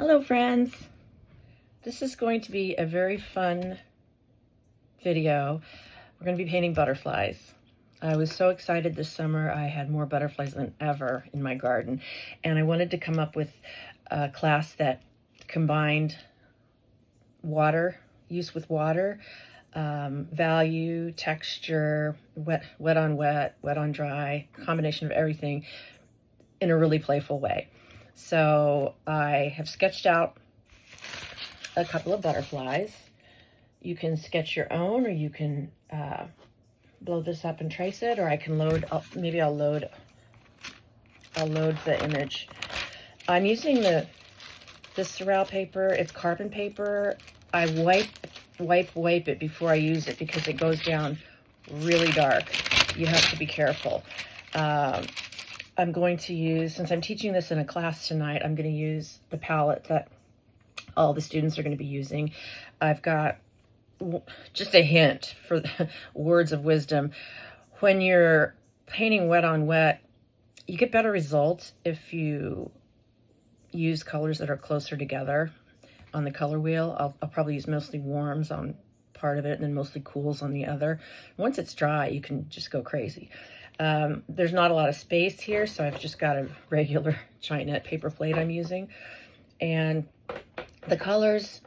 Hello friends, this is going to be a very fun video. We're going to be painting butterflies. I was so excited this summer. I had more butterflies than ever in my garden, and I wanted to come up with a class that combined use with water, value, texture, wet on wet, wet on dry, combination of everything in a really playful way. So I have sketched out a couple of butterflies. You can sketch your own, or you can blow this up and trace it, or I can load up. Maybe I'll load the image. I'm using this Surround paper. It's carbon paper. I wipe it before I use it because it goes down really dark. You have to be careful. I'm going to use, since I'm teaching this in a class tonight, I'm going to use the palette that all the students are going to be using. I've got just a hint for the words of wisdom. When you're painting wet on wet, you get better results if you use colors that are closer together on the color wheel. I'll probably use mostly warms on part of it and then mostly cools on the other. Once it's dry, you can just go crazy. There's not a lot of space here, so I've just got a regular Chinette paper plate I'm using. And the colors,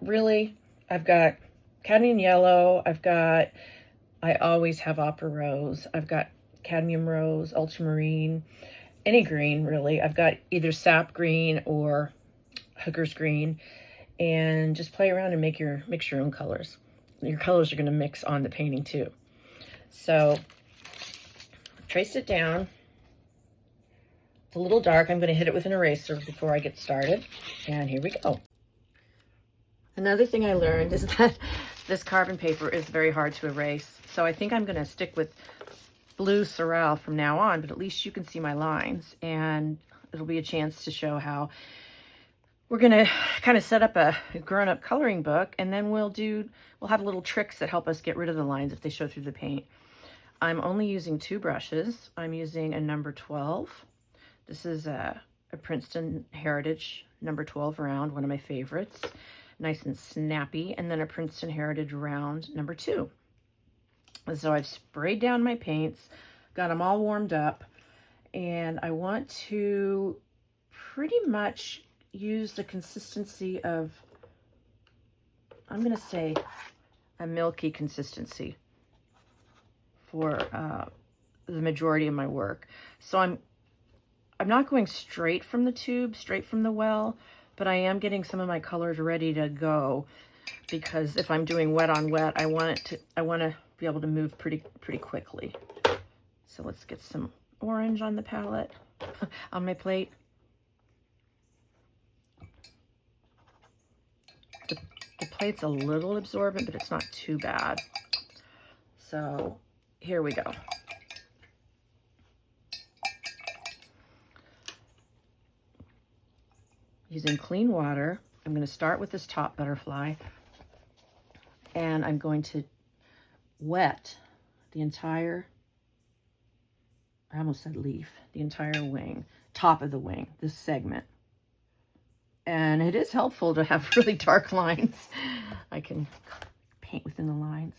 really, I've got cadmium yellow, I always have opera rose, I've got cadmium rose, ultramarine, any green really. I've got either sap green or hooker's green, and just play around and mix your own colors. Your colors are going to mix on the painting too. So traced it down. It's a little dark. I'm going to hit it with an eraser before I get started. And here we go. Another thing I learned is that this carbon paper is very hard to erase. So I think I'm going to stick with blue Surround from now on, but at least you can see my lines, and it'll be a chance to show how we're going to kind of set up a grown-up coloring book, and then we'll have little tricks that help us get rid of the lines if they show through the paint. I'm only using 2 brushes. I'm using a number 12. This is a Princeton Heritage number 12 round, one of my favorites. Nice and snappy. And then a Princeton Heritage round number 2. So I've sprayed down my paints, got them all warmed up, and I want to pretty much use the consistency of, I'm going to say, a milky consistency for the majority of my work. So I'm not going straight from the tube, straight from the well, but I am getting some of my colors ready to go, because if I'm doing wet on wet, I want to be able to move pretty quickly. So let's get some orange on the palette, on my plate. The plate's a little absorbent, but it's not too bad. So here we go. Using clean water, I'm going to start with this top butterfly, and I'm going to wet the entire, I almost said leaf, the entire wing, top of the wing, this segment. And it is helpful to have really dark lines. I can paint within the lines.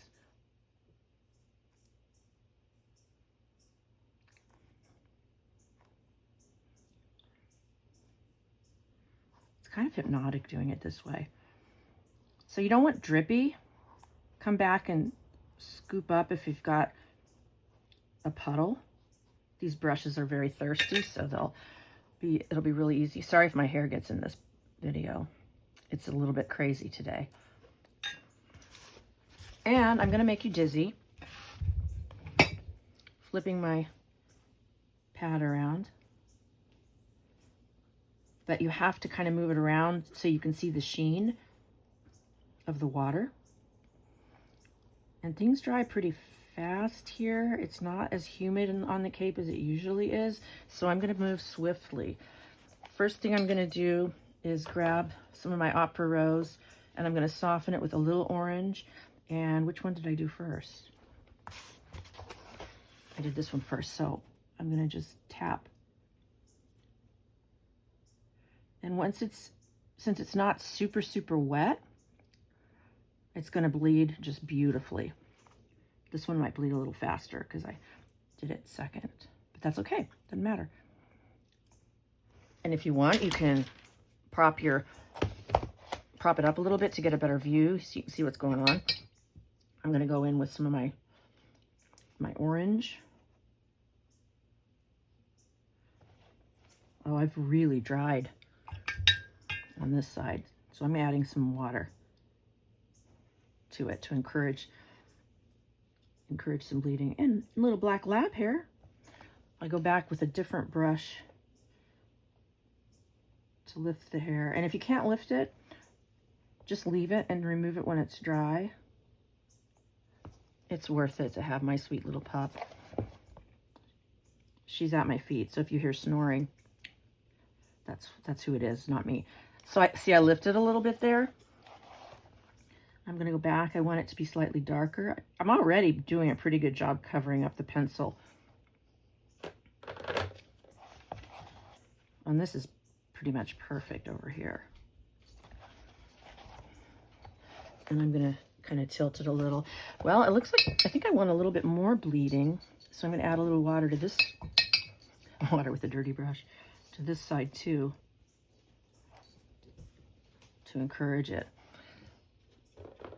Kind of hypnotic doing it this way. So you don't want drippy. Come back and scoop up if you've got a puddle. These brushes are very thirsty, so it'll be really easy. Sorry if my hair gets in this video. It's a little bit crazy today. And I'm going to make you dizzy. Flipping my pad around. But you have to kind of move it around so you can see the sheen of the water. And things dry pretty fast here. It's not as humid on the Cape as it usually is, so I'm going to move swiftly. First thing I'm going to do is grab some of my opera rose, and I'm going to soften it with a little orange. And which one did I do first? I did this one first, so I'm going to just tap. And once it's since it's not super, super wet, it's going to bleed just beautifully. This one might bleed a little faster because I did it second, but that's okay. Doesn't matter. And if you want, you can prop it up a little bit to get a better view so you can see what's going on. I'm going to go in with some of my orange. Oh, I've really dried on this side, so I'm adding some water to it to encourage some bleeding. And a little black lab hair. I go back with a different brush to lift the hair. And if you can't lift it, just leave it and remove it when it's dry. It's worth it to have my sweet little pup. She's at my feet, so if you hear snoring, that's who it is, not me. So I lifted a little bit there. I'm going to go back. I want it to be slightly darker. I'm already doing a pretty good job covering up the pencil. And this is pretty much perfect over here. And I'm going to kind of tilt it a little. Well, it looks like, I think I want a little bit more bleeding. So I'm going to add a little water to this, water with a dirty brush, to this side too, to encourage it.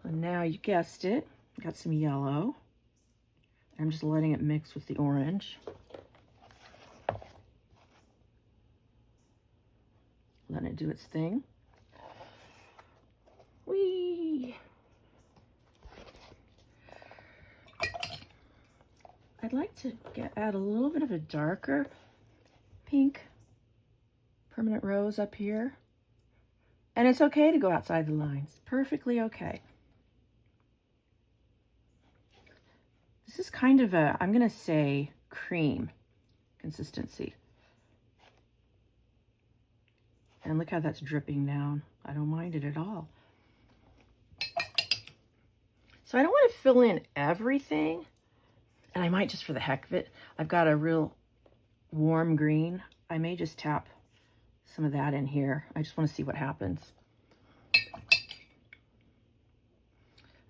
And now, you guessed it, got some yellow. I'm just letting it mix with the orange. Letting it do its thing. Whee! I'd like to add a little bit of a darker pink permanent rose up here. And it's okay to go outside the lines. Perfectly okay. This is kind of a, I'm going to say, cream consistency. And look how that's dripping down. I don't mind it at all. So I don't want to fill in everything. And I might just for the heck of it. I've got a real warm green. I may just tap some of that in here. I just want to see what happens.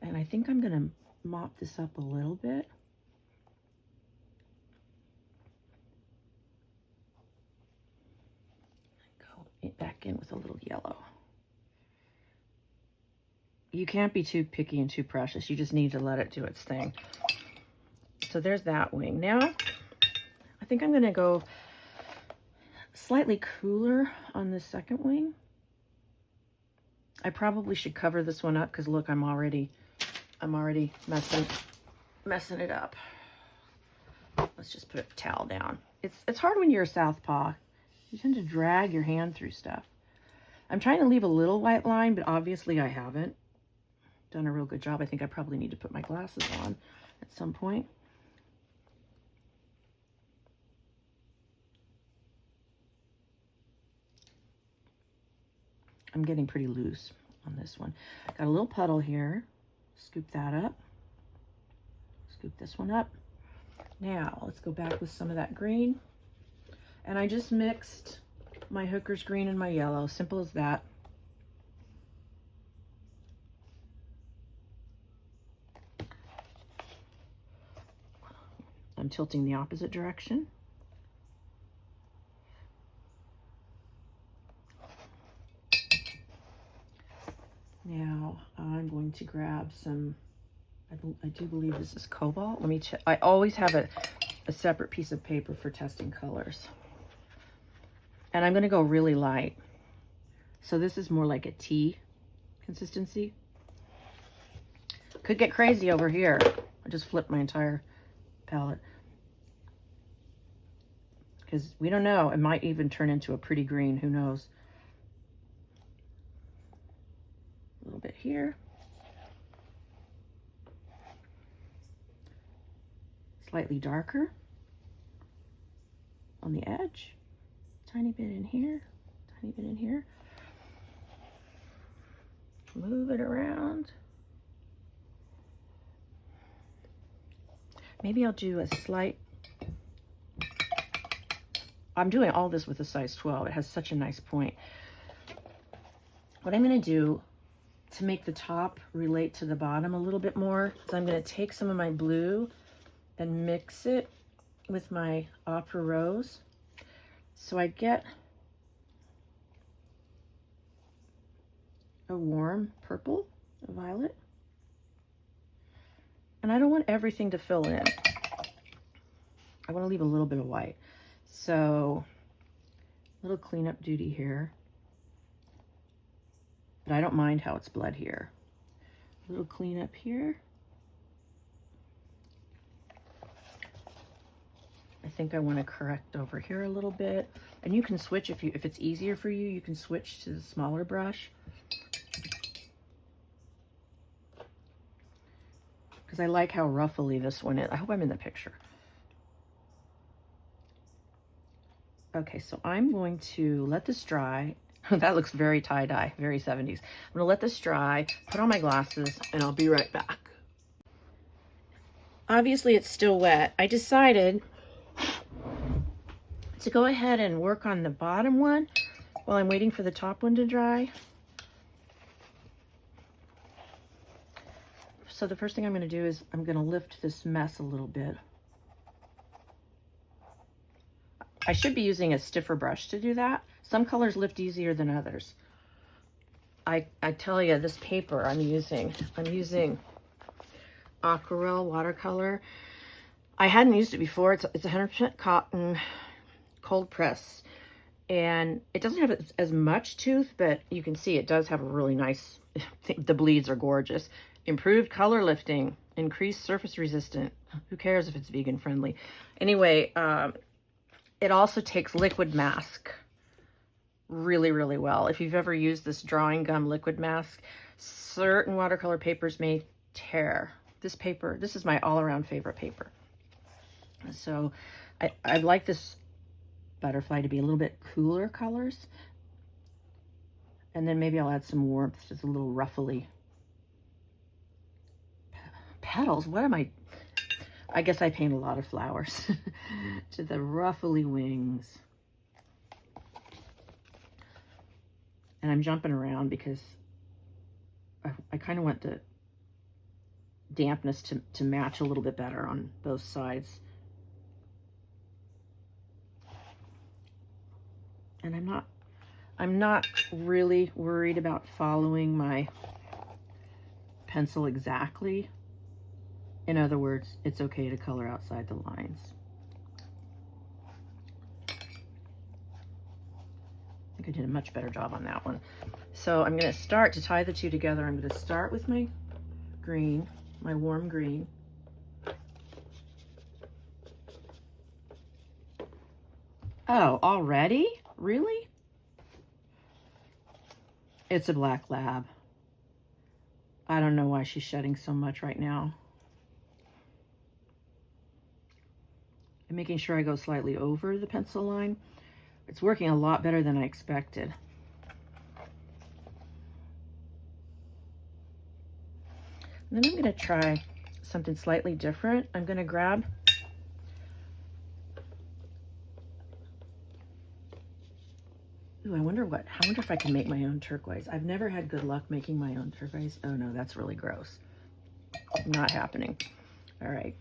And I think I'm going to mop this up a little bit. Go back in with a little yellow. You can't be too picky and too precious. You just need to let it do its thing. So there's that wing. Now, I think I'm going to go slightly cooler on the second wing. I probably should cover this one up because look, I'm already messing it up. Let's just put a towel down. It's hard when you're a southpaw. You tend to drag your hand through stuff. I'm trying to leave a little white line, but obviously I haven't done a real good job. I think I probably need to put my glasses on at some point. I'm getting pretty loose on this one. Got a little puddle here. Scoop that up. Scoop this one up. Now, let's go back with some of that green. And I just mixed my hooker's green and my yellow. Simple as that. I'm tilting the opposite direction. Now I'm going to grab some, I do believe this is cobalt. Let me check. I always have a separate piece of paper for testing colors. And I'm going to go really light. So this is more like a tea consistency. Could get crazy over here. I just flipped my entire palette. Because we don't know. It might even turn into a pretty green. Who knows? A little bit here. Slightly darker on the edge. Tiny bit in here. Tiny bit in here. Move it around. Maybe I'll do a slight... I'm doing all this with a size 12. It has such a nice point. What I'm going to do to make the top relate to the bottom a little bit more is I'm going to take some of my blue and mix it with my Opera Rose. So I get a warm purple, a violet. And I don't want everything to fill in. I want to leave a little bit of white. So a little cleanup duty here. But I don't mind how it's bled here. A little cleanup here. I think I want to correct over here a little bit. And you can switch if it's easier for you, you can switch to the smaller brush. Because I like how ruffly this one is. I hope I'm in the picture. Okay, so I'm going to let this dry. That looks very tie-dye, very 70s. I'm gonna let this dry, put on my glasses, and I'll be right back. Obviously it's still wet. I decided to go ahead and work on the bottom one while I'm waiting for the top one to dry. So the first thing I'm gonna do is I'm gonna lift this mess a little bit. I should be using a stiffer brush to do that. Some colors lift easier than others. I tell you, this paper I'm using Aquarelle watercolor. I hadn't used it before. It's 100% cotton, cold press, and it doesn't have as much tooth, but you can see it does have a really nice, the bleeds are gorgeous. Improved color lifting, increased surface resistant. Who cares if it's vegan friendly? Anyway, it also takes liquid mask really, really well. If you've ever used this drawing gum liquid mask, certain watercolor papers may tear. This paper, this is my all-around favorite paper. So I'd like this butterfly to be a little bit cooler colors. And then maybe I'll add some warmth, just a little ruffly. Petals, what am I guess I paint a lot of flowers. To the ruffly wings. And I'm jumping around because I kind of want the dampness to match a little bit better on both sides. And I'm not really worried about following my pencil exactly. In other words, it's okay to color outside the lines. I think I did a much better job on that one. So I'm going to start to tie the two together. I'm going to start with my green, my warm green. Oh, already? Really? It's a black lab. I don't know why she's shedding so much right now. I'm making sure I go slightly over the pencil line. It's working a lot better than I expected. And then I'm going to try something slightly different. I'm going to grab I wonder if I can make my own turquoise. I've never had good luck making my own turquoise. Oh no, that's really gross. Not happening. All right.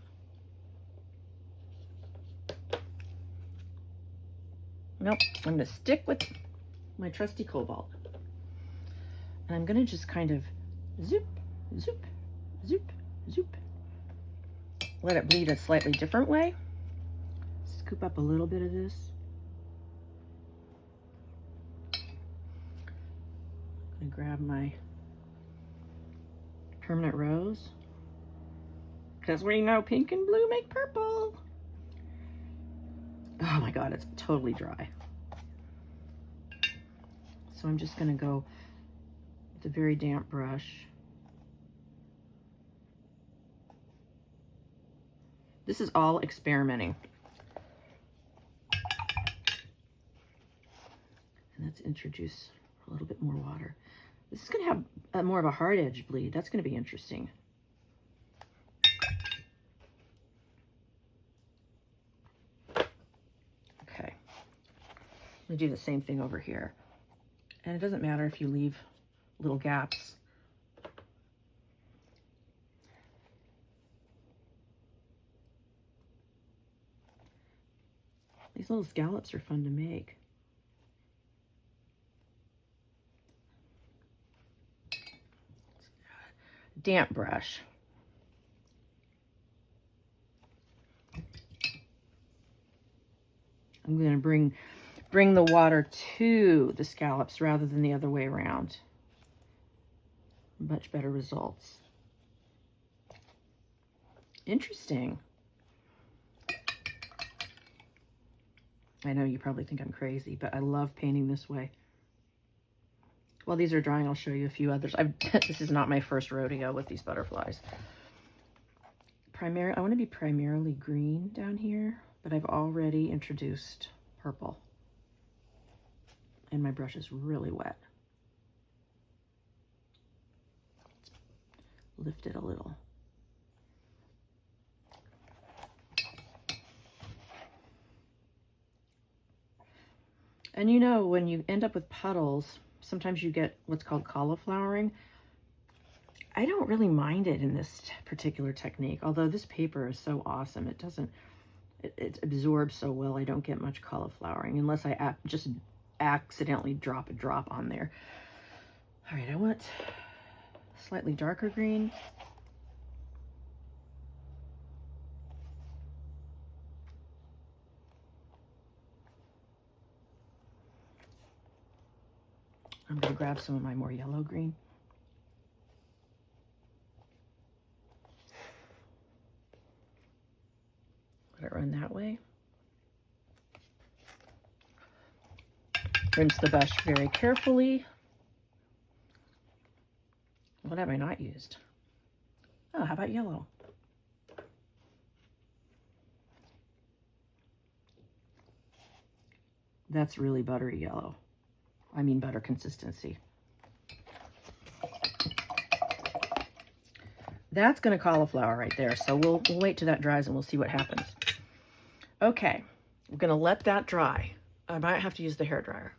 Nope, I'm gonna stick with my trusty cobalt. And I'm gonna just kind of zoop, zoop, zoop, zoop. Let it bleed a slightly different way. Scoop up a little bit of this. I'm gonna grab my permanent rose. Because we know pink and blue make purple. Oh my God, it's totally dry. So I'm just gonna go with a very damp brush. This is all experimenting. And let's introduce a little bit more water. This is gonna have more of a hard edge bleed. That's gonna be interesting. Okay, I'm gonna do the same thing over here. And it doesn't matter if you leave little gaps. These little scallops are fun to make. Damp brush. I'm going to bring the water to the scallops rather than the other way around. Much better results. Interesting. I know you probably think I'm crazy, but I love painting this way. While these are drying, I'll show you a few others. This is not my first rodeo with these butterflies. I want to be primarily green down here, but I've already introduced purple. And my brush is really wet. Lift it a little. And you know, when you end up with puddles, sometimes you get what's called cauliflowering. I don't really mind it in this particular technique, although this paper is so awesome. It absorbs so well. I don't get much cauliflowering unless I just accidentally drop a drop on there. All right, I want slightly darker green. I'm going to grab some of my more yellow green. Let it run that way. Rinse the brush very carefully. What have I not used? Oh, how about yellow? That's really buttery yellow. I mean butter consistency. That's going to cauliflower right there. So we'll wait till that dries and we'll see what happens. Okay, we're going to let that dry. I might have to use the hairdryer.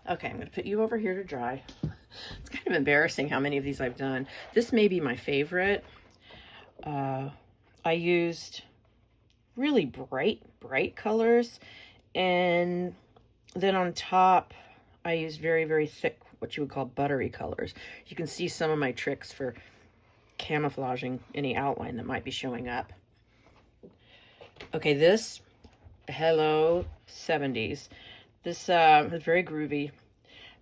Okay, I'm going to put you over here to dry. It's kind of embarrassing how many of these I've done. This may be my favorite. I used really bright colors. And then on top, I used very, very thick, what you would call buttery colors. You can see some of my tricks for camouflaging any outline that might be showing up. Okay, this, hello, 70s. This is very groovy,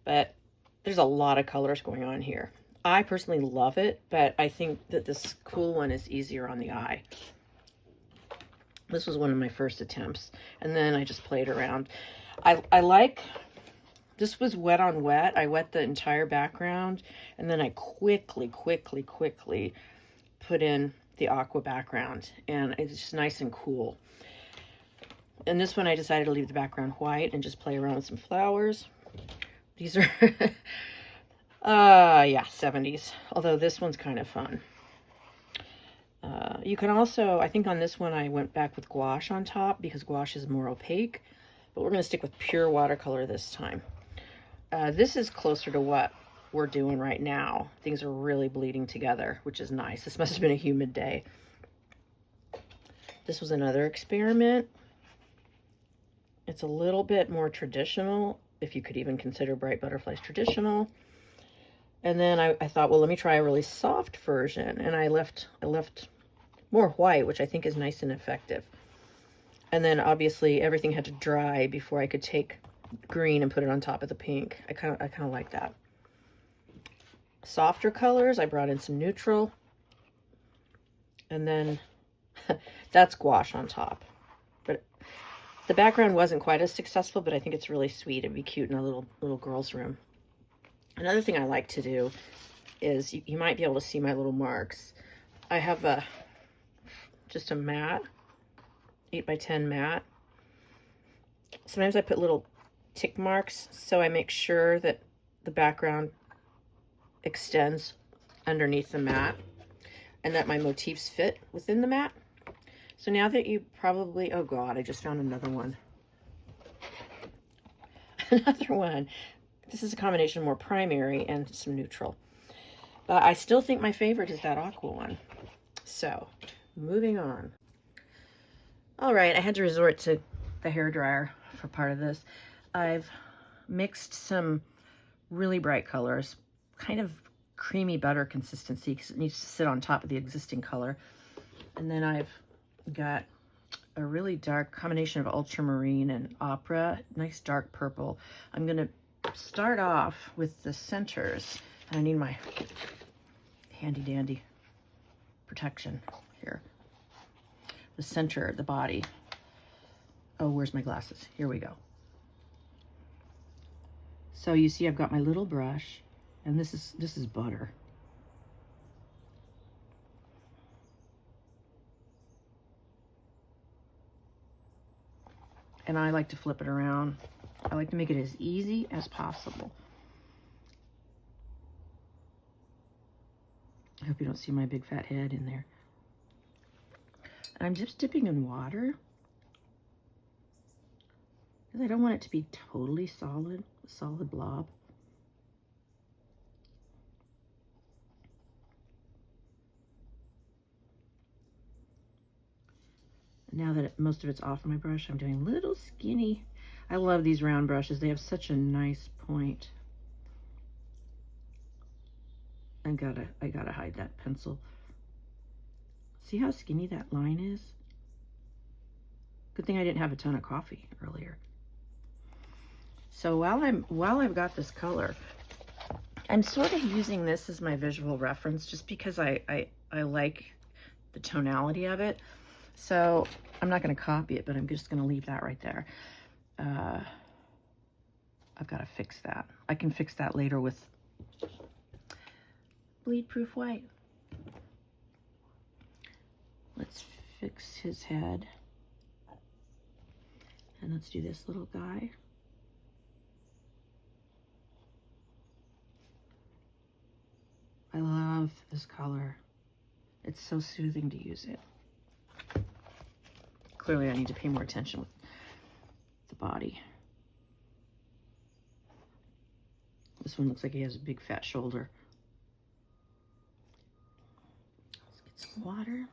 but there's a lot of colors going on here. I personally love it, but I think that this cool one is easier on the eye. This was one of my first attempts, and then I just played around. I like, this was wet on wet. I wet the entire background, and then I quickly put in the aqua background, and it's just nice and cool. And this one I decided to leave the background white and just play around with some flowers. These are, yeah, 70s, although this one's kind of fun. You can also, I think on this one I went back with gouache on top because gouache is more opaque, but we're going to stick with pure watercolor this time. This is closer to what we're doing right now. Things are really bleeding together, which is nice. This must have been a humid day. This was another experiment. It's a little bit more traditional, if you could even consider Bright Butterflies traditional. And then I thought, well, let me try a really soft version, and I left more white, which I think is nice and effective. And then obviously everything had to dry before I could take green and put it on top of the pink. I kind of like that. Softer colors, I brought in some neutral, and then that's gouache on top. But the background wasn't quite as successful, but I think it's really sweet. It'd be cute in a little girl's room. Another thing I like to do is, you might be able to see my little marks. I have just a matte, 8x10 matte. Sometimes I put little tick marks so I make sure that the background extends underneath the matte and that my motifs fit within the matte. So now that you probably, oh God, I just found another one. Another one. This is a combination of more primary and some neutral. But I still think my favorite is that aqua one. So, moving on. All right, I had to resort to the hairdryer for part of this. I've mixed some really bright colors, kind of creamy butter consistency because it needs to sit on top of the existing color. And then I've got a really dark combination of ultramarine and opera, nice dark purple. I'm going to start off with the centers. I need my handy dandy protection here. The center, the body. Oh, where's my glasses? Here we go. So you see I've got my little brush, and this is butter. And I like to flip it around. I like to make it as easy as possible. I hope you don't see my big fat head in there. And I'm just dipping in water because I don't want it to be totally solid, a solid blob. Now that most of it's off my brush, I'm doing little skinny. I love these round brushes. They have such a nice point. I gotta hide that pencil. See how skinny that line is? Good thing I didn't have a ton of coffee earlier. So while I've got this color, I'm sort of using this as my visual reference just because I like the tonality of it. So I'm not going to copy it, but I'm just going to leave that right there. I've got to fix that. I can fix that later with bleed proof white. Let's fix his head. And let's do this little guy. I love this color. It's so soothing to use it. Clearly I need to pay more attention with the body. This one looks like he has a big fat shoulder. Let's get some water.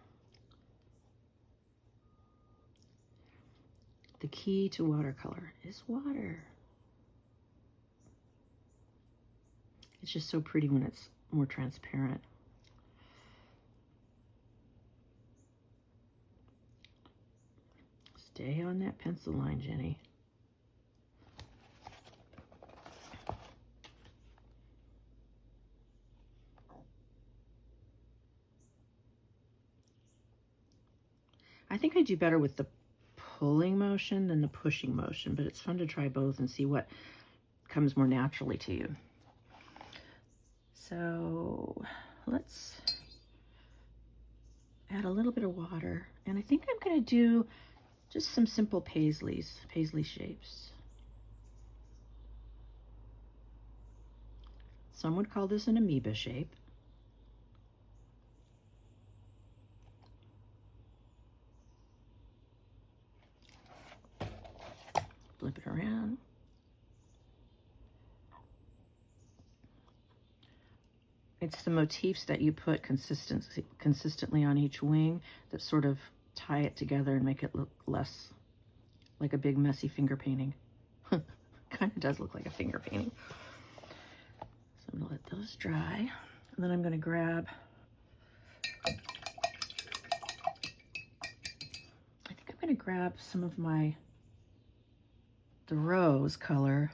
The key to watercolor is water. It's just so pretty when it's more transparent. Stay on that pencil line, Jenny. I think I do better with the pulling motion than the pushing motion, but it's fun to try both and see what comes more naturally to you. So let's add a little bit of water, and I think I'm going to do just some simple paisley shapes. Some would call this an amoeba shape. Flip it around. It's the motifs that you put consistently on each wing that sort of tie it together and make it look less like a big messy finger painting. Kind of does look like a finger painting. So I'm gonna let those dry. And then I'm gonna grab, I think I'm gonna grab some of the rose color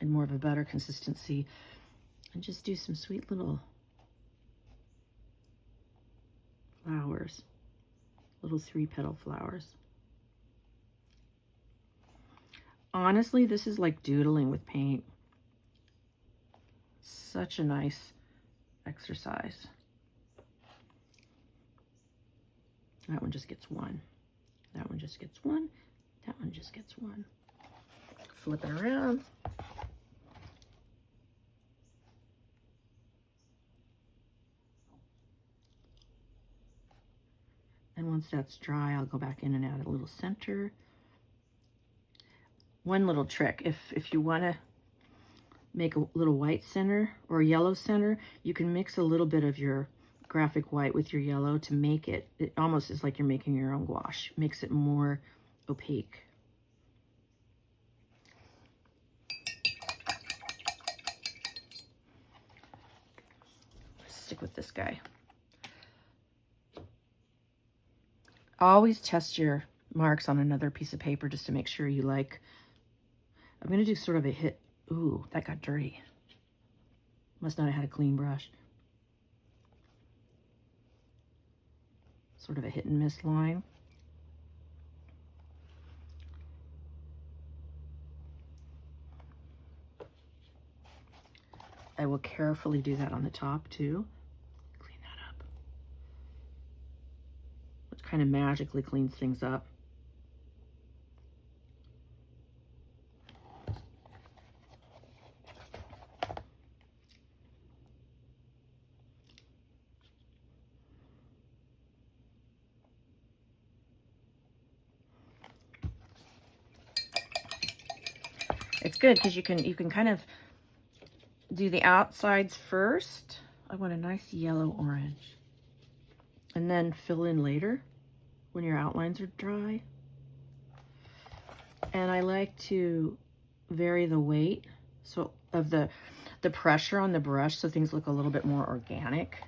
and more of a better consistency, and just do some sweet little flowers, little 3-petal flowers. Honestly, this is like doodling with paint. Such a nice exercise. That one just gets one. That one just gets one. That one just gets one. Flip it around. And once that's dry, I'll go back in and add a little center. one little trick. If you want to make a little white center or yellow center, you can mix a little bit of your graphic white with your yellow to make it, it almost is like you're making your own gouache. Makes it more opaque. Let's stick with this guy. Always test your marks on another piece of paper just to make sure you like. I'm going to do sort of a hit. Ooh, that got dirty. Must not have had a clean brush. Sort of a hit and miss line. I will carefully do that on the top too. Clean that up. Which kind of magically cleans things up. It's good because you can kind of do the outsides first. I want a nice yellow orange. And then fill in later when your outlines are dry. And I like to vary the weight of the pressure on the brush so things look a little bit more organic.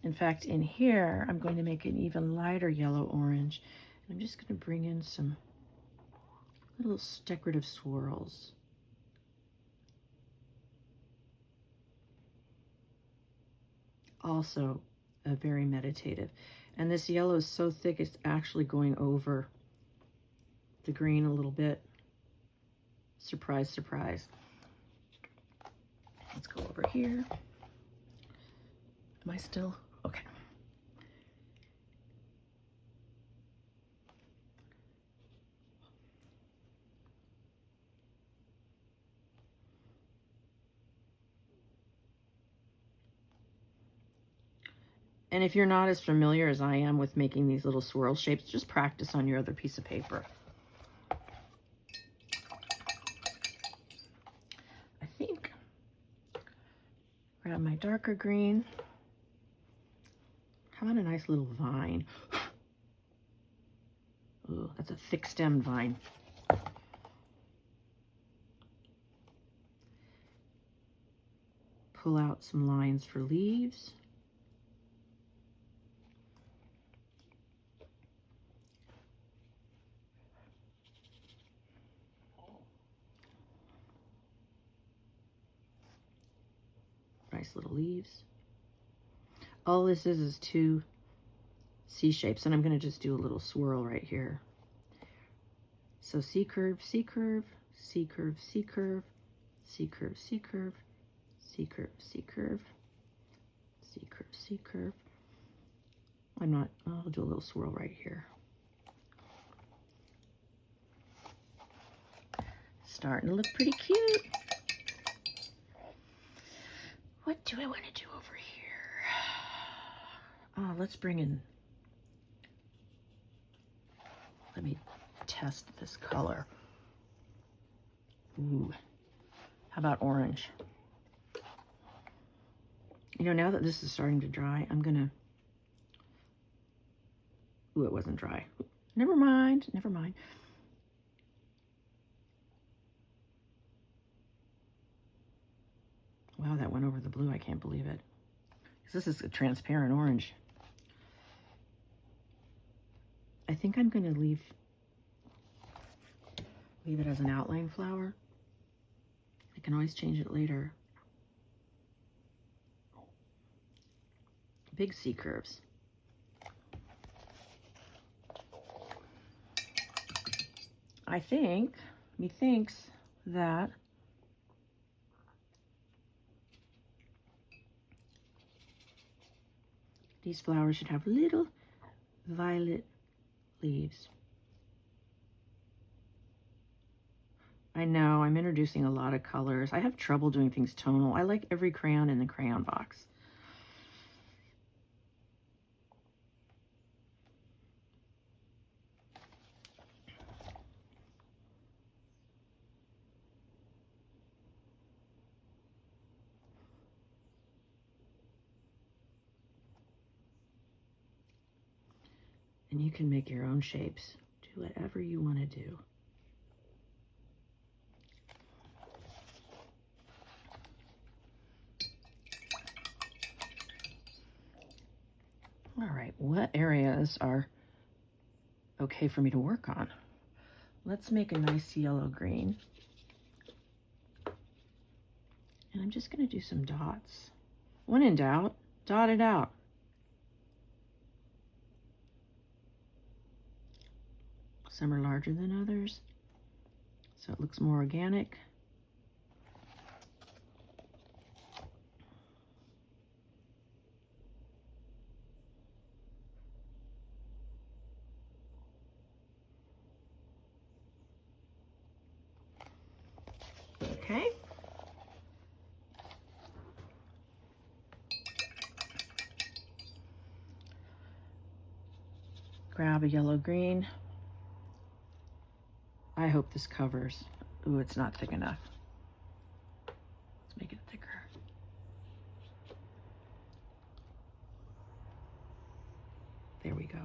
In fact, in here, I'm going to make an even lighter yellow orange. And I'm just going to bring in some little decorative swirls. Also very meditative. And this yellow is so thick, it's actually going over the green a little bit. Surprise, surprise. Let's go over here. Am I still? Okay. And if you're not as familiar as I am with making these little swirl shapes, just practice on your other piece of paper. I think, grab my darker green. How about a nice little vine? Ooh, that's a thick stemmed vine. Pull out some lines for leaves. Nice little leaves. All this is two C shapes, and I'm going to just do a little swirl right here. So C curve, C curve, C curve, C curve, C curve, C curve, C curve, C curve, C curve, C curve. I'll do a little swirl right here. Starting to look pretty cute. What do I want to do over here? Oh, let's bring in, let me test this color. Ooh, how about orange? You know, now that this is starting to dry, I'm gonna, ooh, it wasn't dry. Never mind, never mind. Wow, that went over the blue. I can't believe it. This is a transparent orange. I think I'm going to leave it as an outline flower. I can always change it later. Big C curves. I think, methinks that these flowers should have little violet leaves. I know, I'm introducing a lot of colors. I have trouble doing things tonal. I like every crayon in the crayon box. And you can make your own shapes. Do whatever you want to do. All right, what areas are okay for me to work on? Let's make a nice yellow-green. And I'm just going to do some dots. When in doubt, dot it out. Some are larger than others, so it looks more organic. Okay. Grab a yellow-green. I hope this covers. Ooh, it's not thick enough. Let's make it thicker. There we go.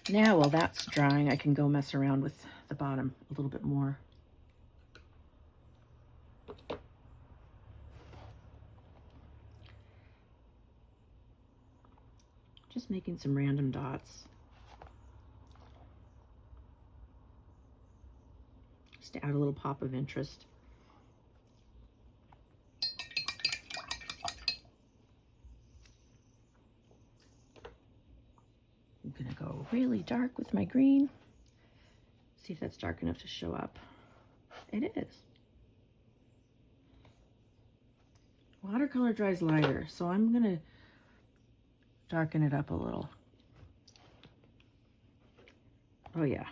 Now, while that's drying, I can go mess around with the bottom a little bit more. Just making some random dots. Just to add a little pop of interest. I'm gonna go really dark with my green. See if that's dark enough to show up. It is. Watercolor dries lighter, so I'm gonna darken it up a little. Oh yeah.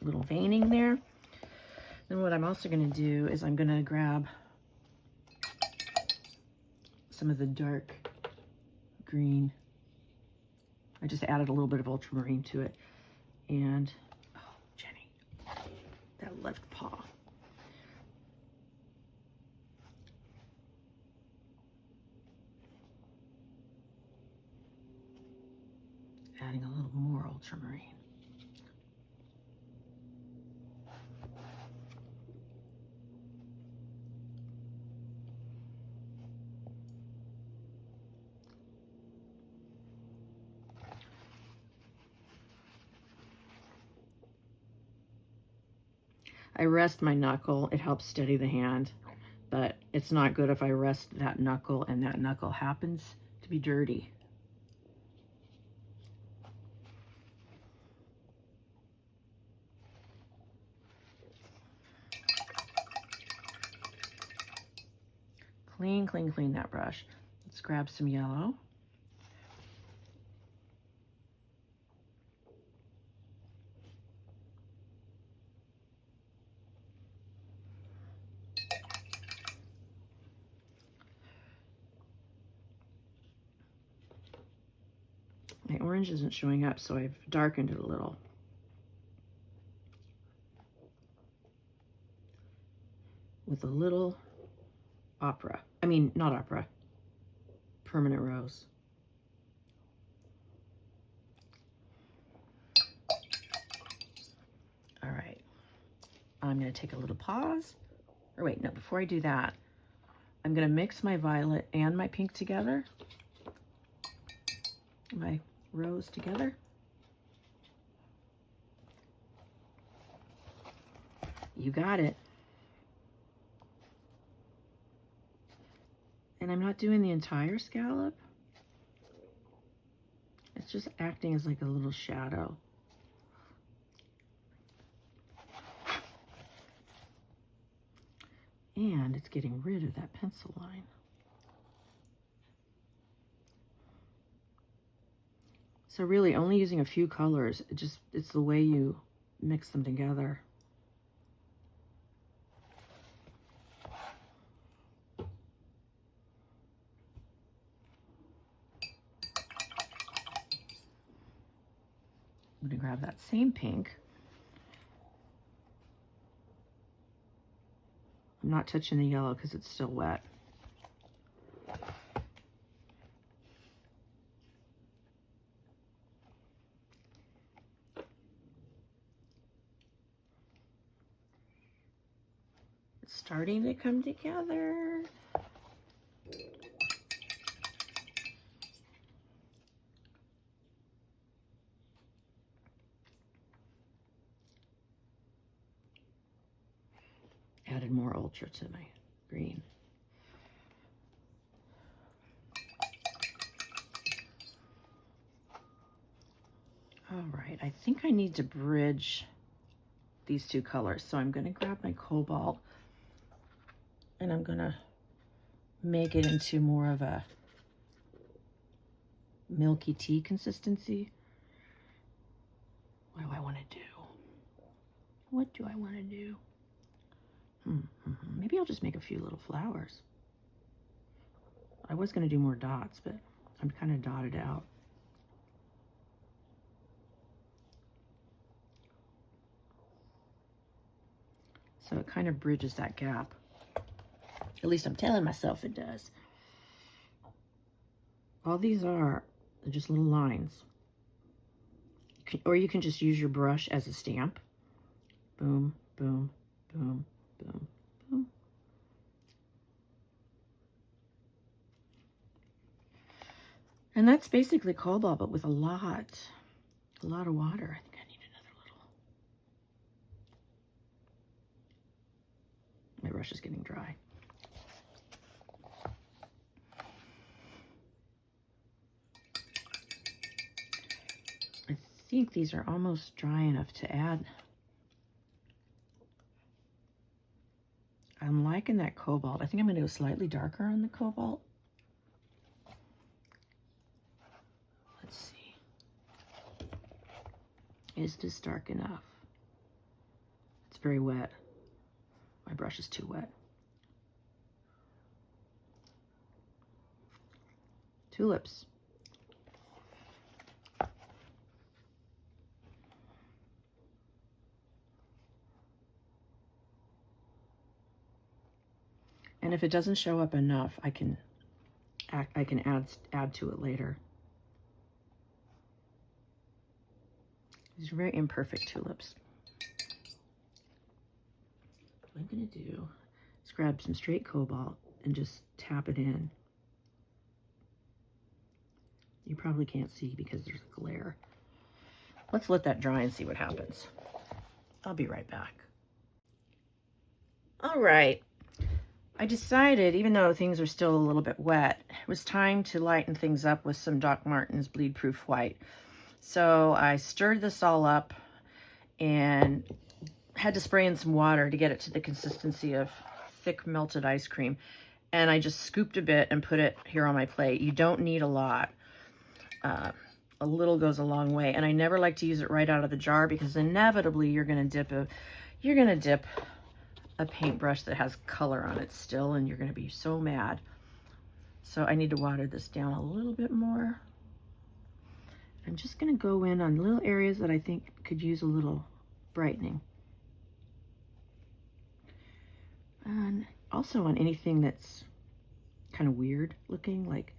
A little veining there. Then what I'm also going to do is I'm going to grab some of the dark green. I just added a little bit of ultramarine to it. And, oh, Jenny, that left paw. Adding a little more ultramarine. I rest my knuckle. It helps steady the hand, but it's not good if I rest that knuckle and that knuckle happens to be dirty. Clean, clean, clean that brush. Let's grab some yellow. My orange isn't showing up, so I've darkened it a little. With a little opera. I mean, not opera. Permanent rose. All right. I'm going to take a little pause. Or wait, no, before I do that, I'm going to mix my violet and my pink together. My rose together. You got it. And I'm not doing the entire scallop. It's just acting as like a little shadow. And it's getting rid of that pencil line. So really only using a few colors, it's the way you mix them together. going to grab that same pink. I'm not touching the yellow because it's still wet. It's starting to come together. Added more ultra to my green. All right, I think I need to bridge these two colors. So I'm gonna grab my cobalt and I'm gonna make it into more of a milky tea consistency. What do I wanna do? What do I wanna do? Maybe I'll just make a few little flowers. I was going to do more dots, but I'm kind of dotted out. So it kind of bridges that gap. At least I'm telling myself it does. All these are just little lines. Or you can just use your brush as a stamp. Boom, boom, boom, boom, boom. And that's basically cobalt, but with a lot of water. I think I need another little. My brush is getting dry. I think these are almost dry enough to add. I'm liking that cobalt. I think I'm going to go slightly darker on the cobalt. Let's see. Is this dark enough? It's very wet. My brush is too wet. Tulips. And if it doesn't show up enough, I can add to it later. These are very imperfect tulips. What I'm gonna do is grab some straight cobalt and just tap it in. You probably can't see because there's a glare. Let's let that dry and see what happens. I'll be right back. All right. I decided, even though things are still a little bit wet, it was time to lighten things up with some Doc Martens Bleed Proof White. So I stirred this all up and had to spray in some water to get it to the consistency of thick melted ice cream. And I just scooped a bit and put it here on my plate. You don't need a lot. A little goes a long way. And I never like to use it right out of the jar because inevitably you're gonna dip a paintbrush that has color on it still, and you're going to be so mad. So I need to water this down a little bit more. I'm just going to go in on little areas that I think could use a little brightening. And also on anything that's kind of weird looking, like,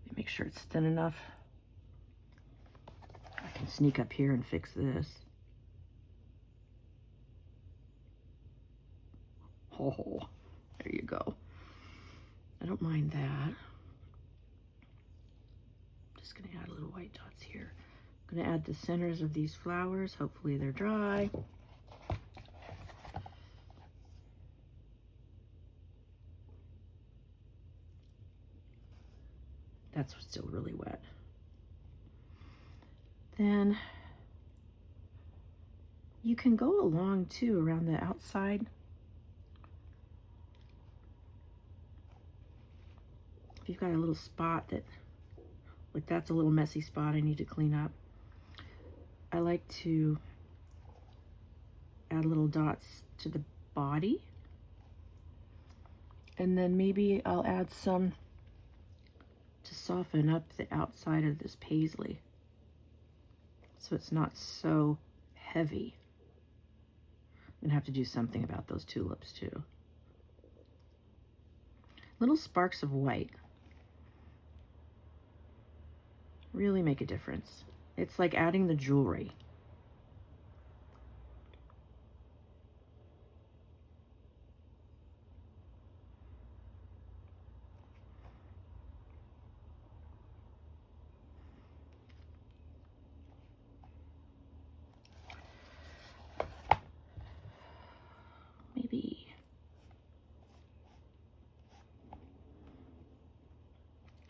let me make sure it's thin enough. I can sneak up here and fix this. Oh, there you go. I don't mind that. Just gonna add little white dots here. I'm gonna add the centers of these flowers. Hopefully they're dry. That's still really wet. Then you can go along too around the outside. If you've got a little spot that, like that's a little messy spot I need to clean up. I like to add little dots to the body. And then maybe I'll add some to soften up the outside of this paisley. so it's not so heavy. I'm gonna have to do something about those tulips too. Little sparks of white really make a difference. It's like adding the jewelry. Maybe.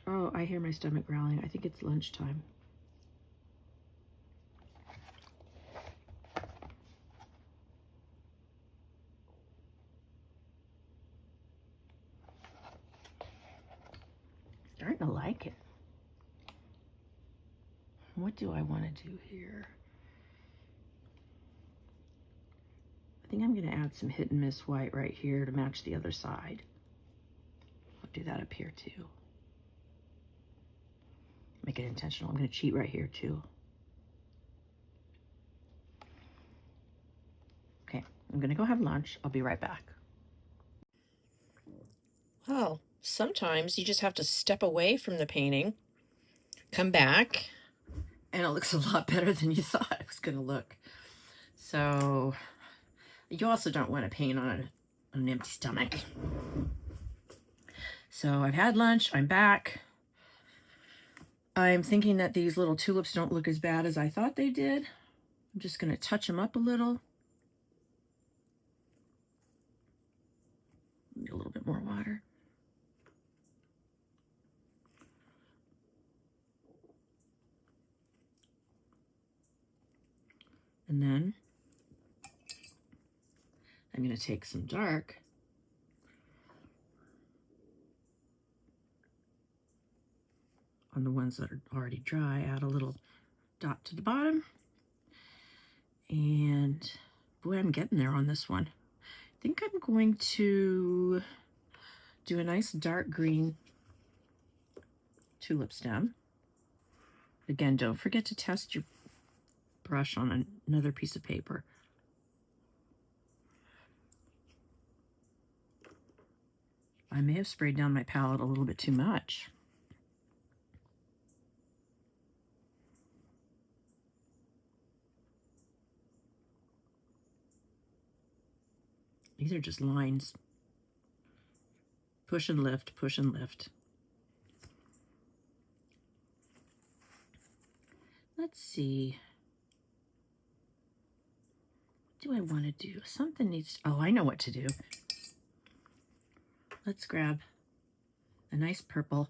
Oh, I hear my stomach growling. I think it's lunchtime. Starting to like it. What do I want to do here? I think I'm going to add some hit and miss white right here to match the other side. I'll do that up here too. Make it intentional. I'm going to cheat right here too. Okay, I'm going to go have lunch. I'll be right back. Well, sometimes you just have to step away from the painting, come back, and it looks a lot better than you thought it was going to look. So you also don't want to paint on an empty stomach. So I've had lunch. I'm back. I'm thinking that these little tulips don't look as bad as I thought they did. I'm just going to touch them up a little. Need a little bit more water. And then I'm going to take some dark on the ones that are already dry, add a little dot to the bottom. And boy, I'm getting there on this one. I think I'm going to do a nice dark green tulip stem. Again, don't forget to test your brush on another piece of paper. I may have sprayed down my palette a little bit too much. These are just lines. Push and lift, push and lift. Let's see. What do I want to do? Something needs, oh, I know what to do. Let's grab a nice purple.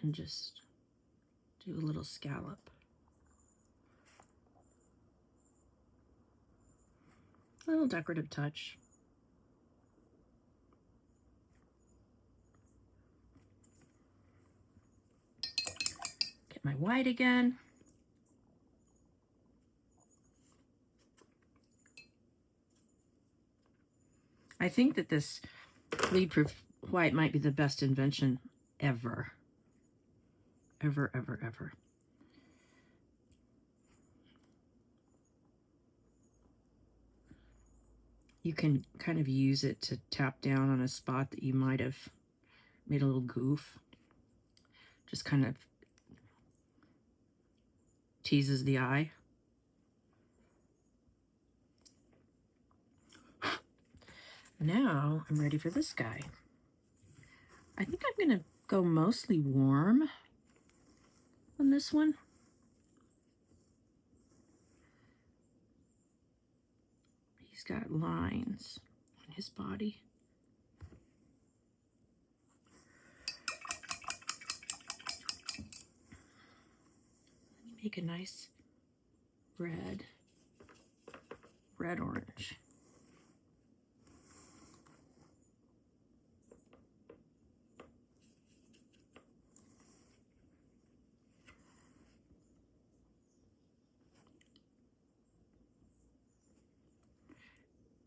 And just do a little scallop. A little decorative touch. Get my white again. I think that this bleed-proof white might be the best invention ever. Ever, ever, ever. You can kind of use it to tap down on a spot that you might have made a little goof. Just kind of teases the eye. Now I'm ready for this guy. I think I'm going to go mostly warm on this one. He's got lines on his body. Let me make a nice red orange.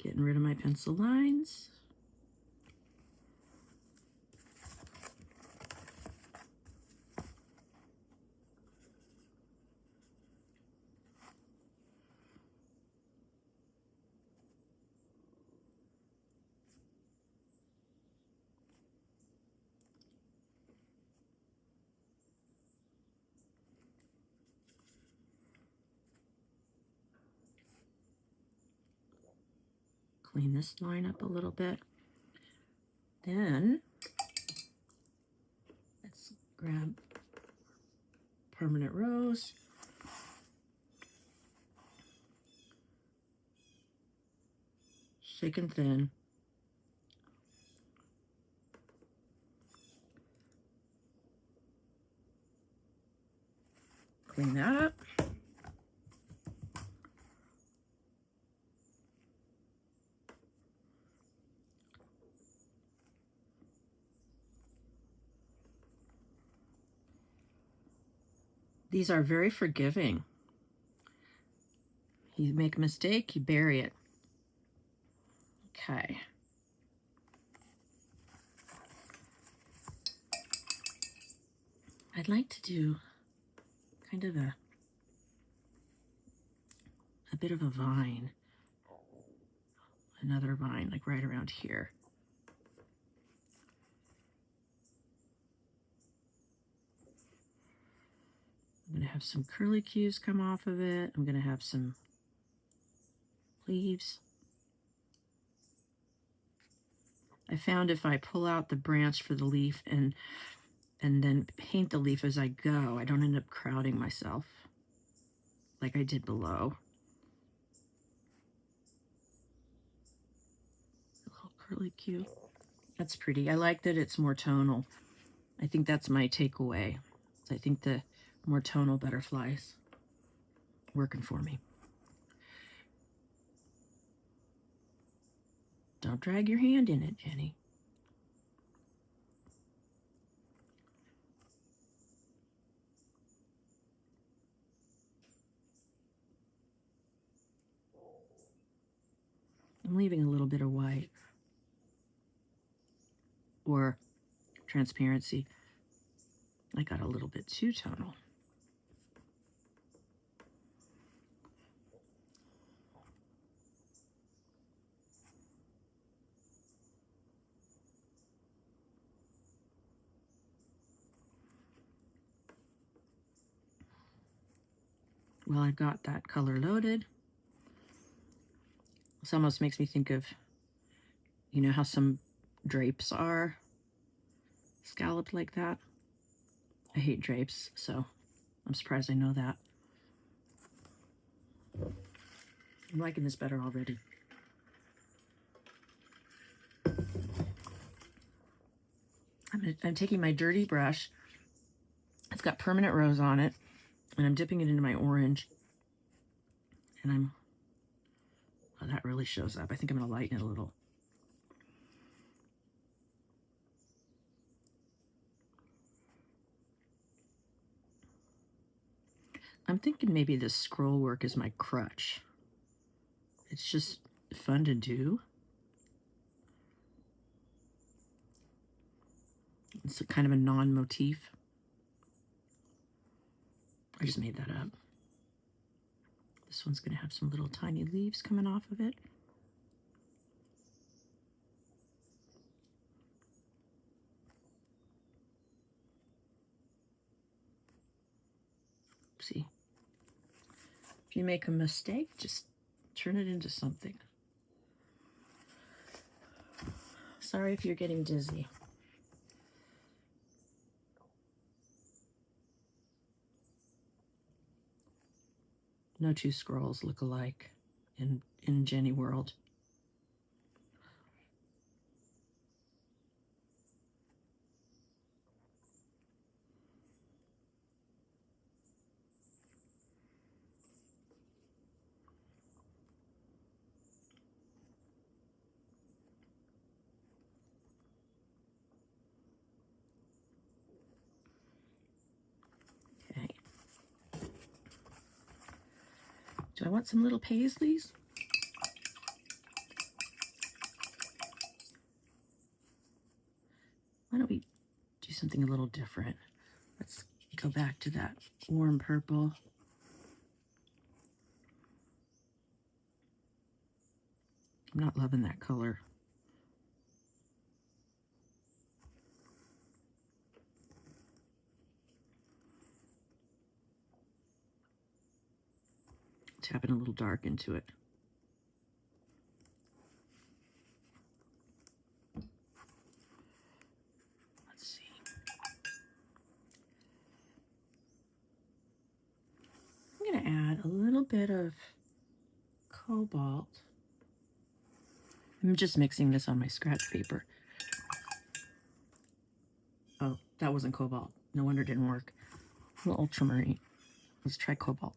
Getting rid of my pencil lines. Clean this line up a little bit. Then let's grab permanent rose. Thick and thin. Clean that up. These are very forgiving. You make a mistake, you bury it. Okay. I'd like to do kind of a bit of a vine. Another vine, like right around here. I'm going to have some curlicues come off of it. I'm going to have some leaves. I found if I pull out the branch for the leaf and then paint the leaf as I go, I don't end up crowding myself like I did below. A little curlicue. That's pretty. I like that it's more tonal. I think that's my takeaway. I think the more tonal butterflies working for me. Don't drag your hand in it, Jenny. I'm leaving a little bit of white or transparency. I got a little bit too tonal. Well, I've got that color loaded. This almost makes me think of, you know, how some drapes are scalloped like that. I hate drapes, so I'm surprised I know that. I'm liking this better already. I'm taking my dirty brush. It's got permanent rose on it, and I'm dipping it into my orange. And oh, that really shows up. I think I'm going to lighten it a little. I'm thinking maybe this scroll work is my crutch. It's just fun to do. It's a kind of a non-motif. I just made that up. This one's going to have some little tiny leaves coming off of it. See, if you make a mistake, just turn it into something. Sorry if you're getting dizzy. No two scrolls look alike in Jenny world. Okay. Do I want some little paisleys? Why don't we do something a little different? Let's go back to that warm purple. I'm not loving that color. Tapping a little dark into it. bit of cobalt. I'm just mixing this on my scratch paper. Oh, that wasn't cobalt. No wonder it didn't work. A little ultramarine. Let's try cobalt.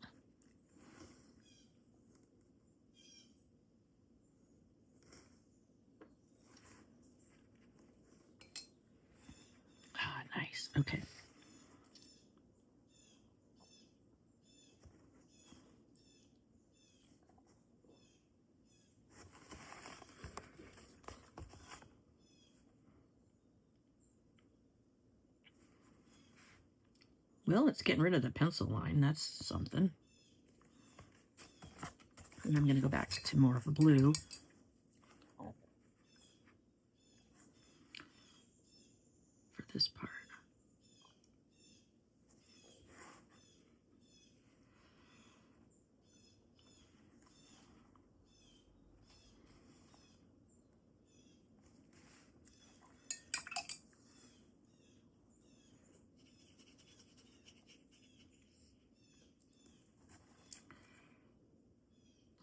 Ah, nice. Okay. Well, it's getting rid of the pencil line. That's something. And I'm going to go back to more of a blue. For this part.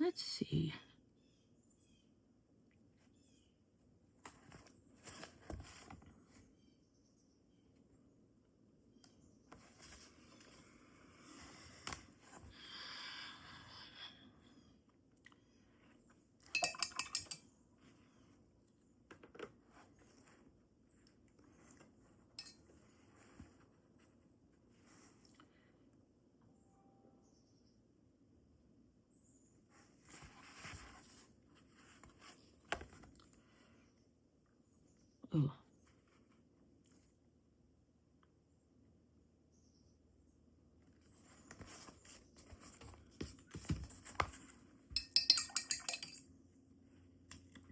Let's see. Ooh.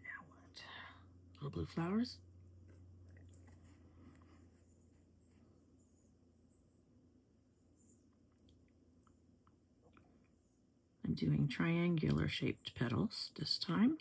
Now what? Little blue flowers. I'm doing triangular shaped petals this time.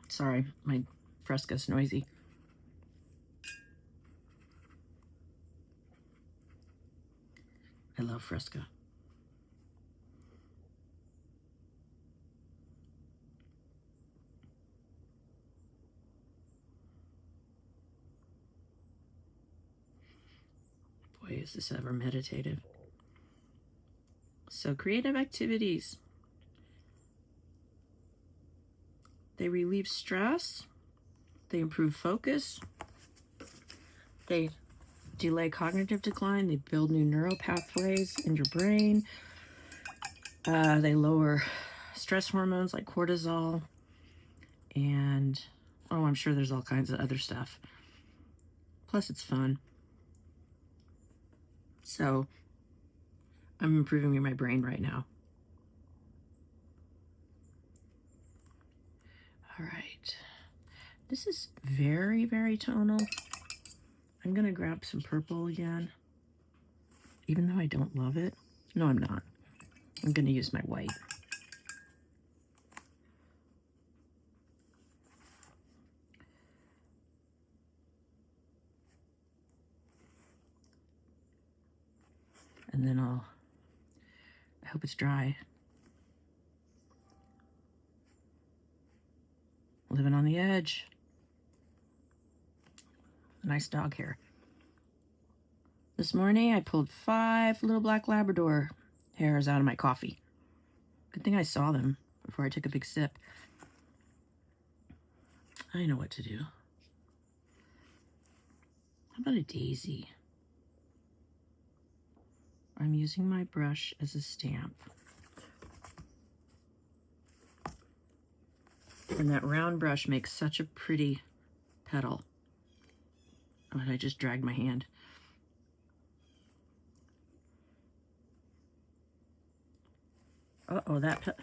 Sorry, my Fresca's noisy. I love Fresca. Boy, is this ever meditative. So creative activities. They relieve stress. They improve focus. They delay cognitive decline. They build new neural pathways in your brain. They lower stress hormones like cortisol. And, oh, I'm sure there's all kinds of other stuff. Plus, it's fun. So, I'm improving my brain right now. All right. This is very, very tonal. I'm going to grab some purple again. Even though I don't love it. No, I'm not. I'm going to use my white. And then I hope it's dry. Living on the edge. Nice dog hair. This morning I pulled 5 little black Labrador hairs out of my coffee. Good thing I saw them before I took a big sip. I know what to do. How about a daisy? I'm using my brush as a stamp. And that round brush makes such a pretty petal. Oh, and I just dragged my hand. Uh-oh, that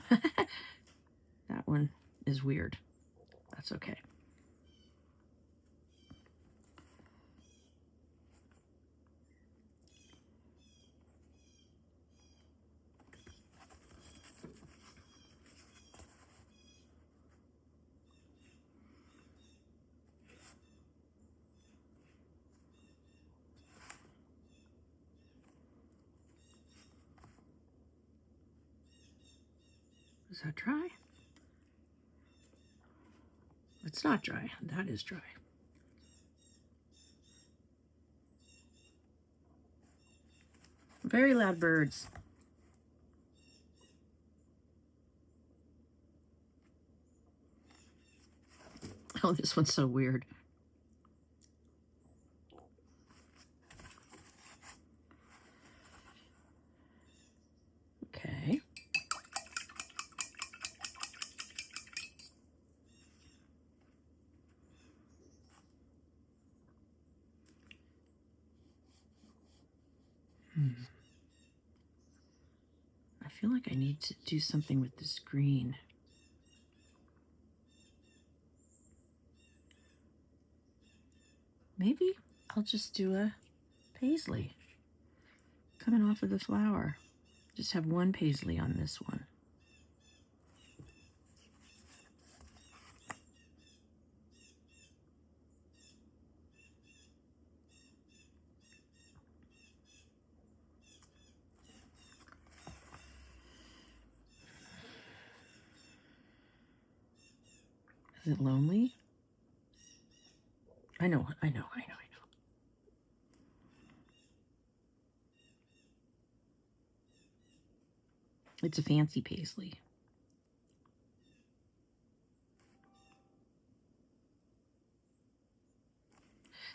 that one is weird. That's okay. Is that dry? It's not dry. That is dry. Very loud birds. Oh, this one's so weird. Okay. I feel like I need to do something with this green. Maybe I'll just do a paisley coming off of the flower. Just have one paisley on this one. Is it lonely? I know. It's a fancy paisley.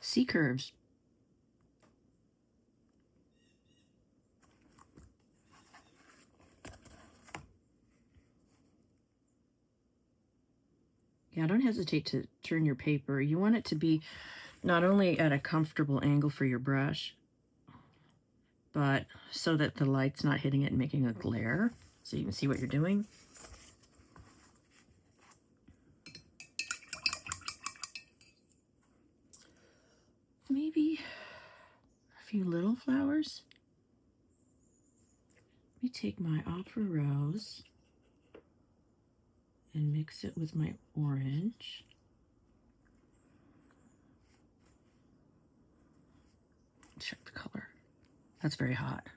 C curves. Yeah, don't hesitate to turn your paper. You want it to be not only at a comfortable angle for your brush, but so that the light's not hitting it and making a glare, so you can see what you're doing. Maybe a few little flowers. Let me take my opera rose and mix it with my orange. Check the color. That's very hot.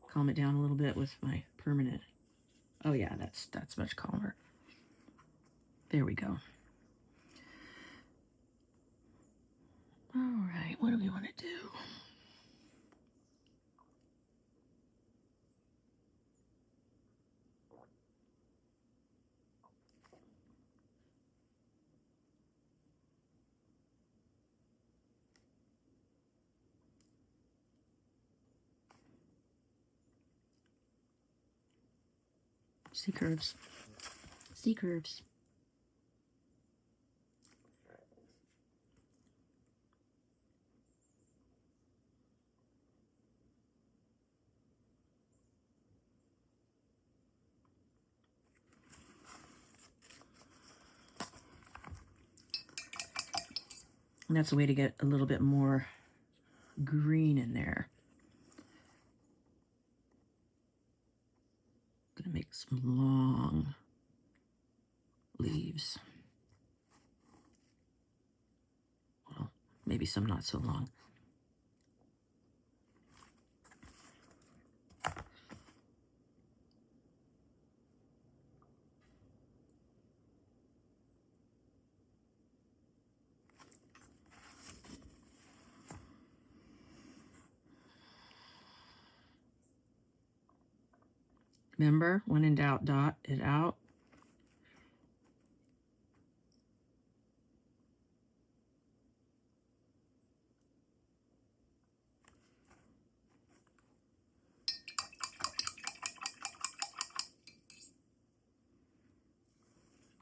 Calm it down a little bit with my permanent. Oh yeah, that's much calmer. There we go. All right, what do we want to do? C curves. C curves. And that's a way to get a little bit more green in there. I'm gonna make some long leaves. Well, maybe some not so long. Remember, when in doubt, dot it out.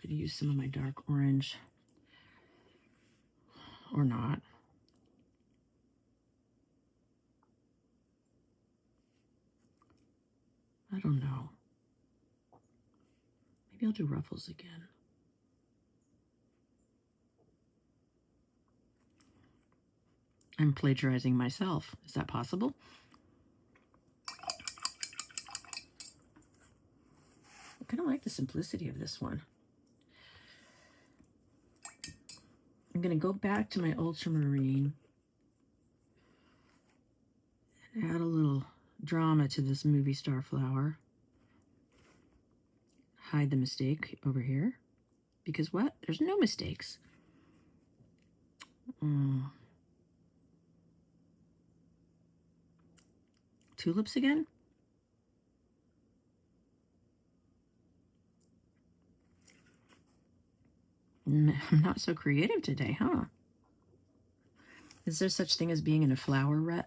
I'm gonna use some of my dark orange, or not. I don't know. Maybe I'll do ruffles again. I'm plagiarizing myself. Is that possible? I kind of like the simplicity of this one. I'm going to go back to my ultramarine and add a little drama to this movie star flower. Hide the mistake over here. Because what? There's no mistakes. Tulips again? I'm not so creative today, huh? Is there such thing as being in a flower rut?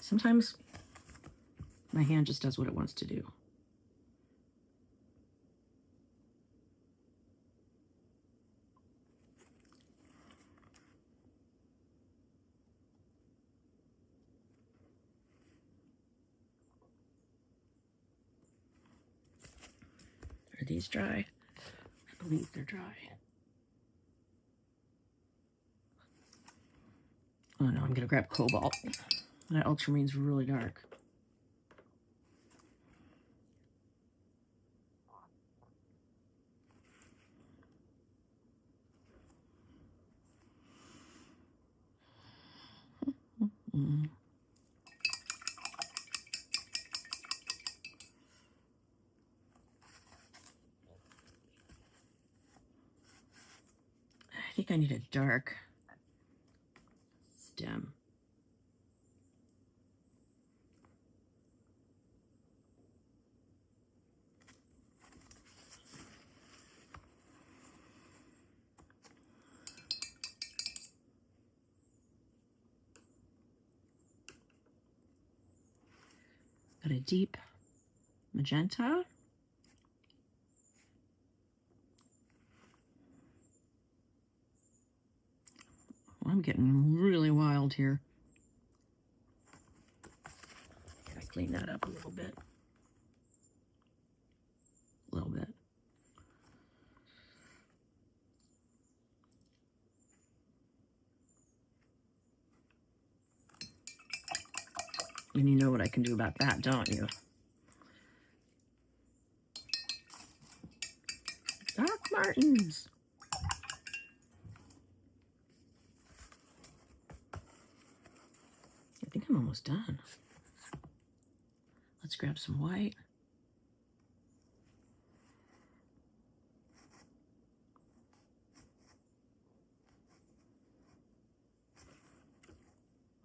Sometimes my hand just does what it wants to do. Are these dry? I believe they're dry. Oh no, I'm gonna grab cobalt. That ultramarine's really dark. I think I need a dark stem. Got a deep magenta. I'm getting really wild here. Gotta clean that up a little bit. A little bit. And you know what I can do about that, don't you? Doc Martens. I think I'm almost done. Let's grab some white.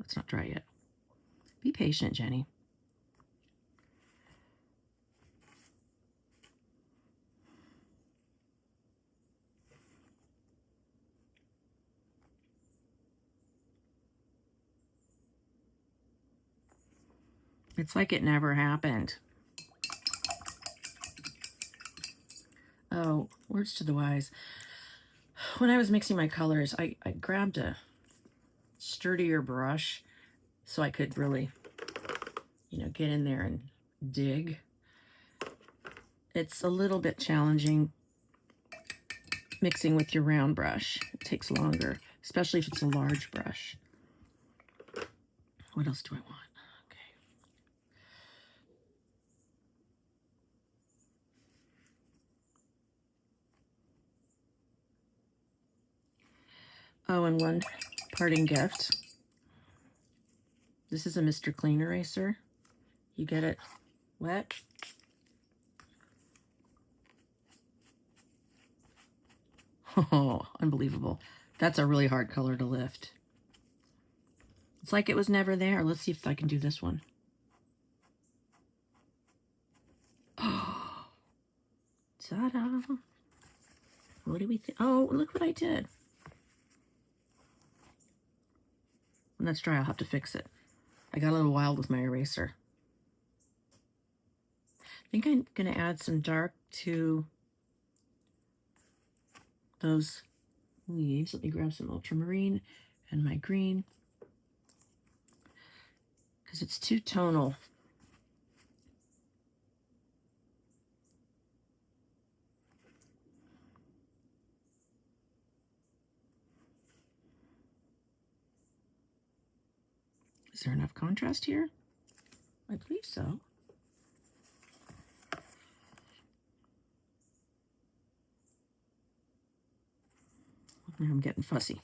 It's not dry yet. Be patient, Jenny. It's like it never happened. Oh, words to the wise. When I was mixing my colors, I grabbed a sturdier brush so I could really, get in there and dig. It's a little bit challenging mixing with your round brush. It takes longer, especially if it's a large brush. What else do I want? Oh, and one parting gift. This is a Mr. Clean eraser. You get it wet. Oh, unbelievable. That's a really hard color to lift. It's like it was never there. Let's see if I can do this one. Oh, ta-da. What do we think? Oh, look what I did. When that's dry, I'll have to fix it. I got a little wild with my eraser. I think I'm going to add some dark to those leaves. Let me grab some ultramarine and my green. because it's too tonal. Is there enough contrast here? I believe so. I'm getting fussy.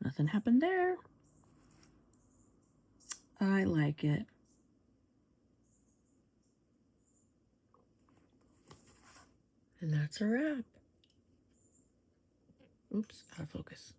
Nothing happened there. I like it. And that's a wrap. Oops, out of focus.